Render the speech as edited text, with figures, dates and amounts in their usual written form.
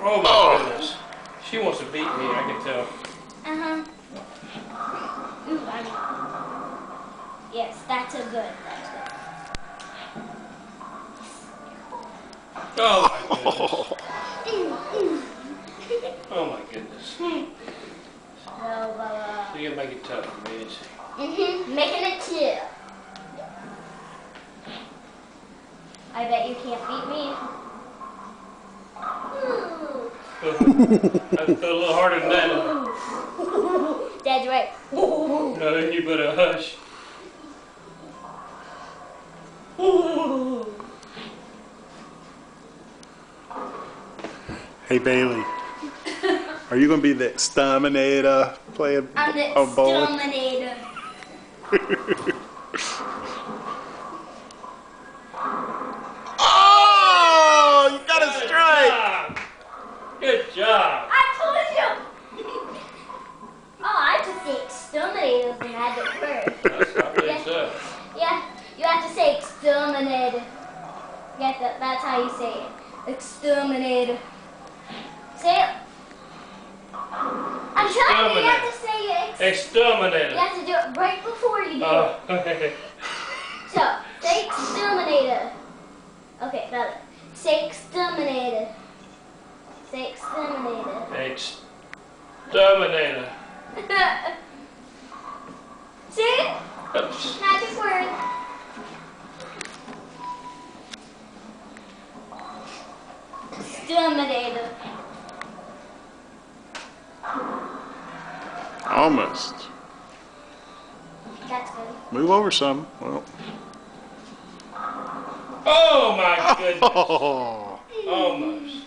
Oh my goodness. She wants to beat me, I can tell. Uh-huh. Ooh, yes, that's a good. That's good. Oh my goodness. Oh my goodness. So, So you gotta make it tough for me. making it 2. I bet you can't beat me. That's a little harder than that. Dad's right. No, you better hush. Hey Bailey, are you gonna be the exterminator playing I'm the bowling? exterminator. Oh, you got a strike! Good job. I told you. Oh, I just say exterminator is the magic word. I think so. Yeah, you have to say exterminator. That's how you say it. Exterminator. Say it. I'm trying to. You have to say it. Exterminator. You have to do it right before you do it. Okay. So, say exterminator. Okay, better. Say exterminator. Say exterminator. Exterminator. See? Oops. Magic word. Exterminator. Almost. That's good. Move over some. Well. Oh my goodness. Oh. Almost.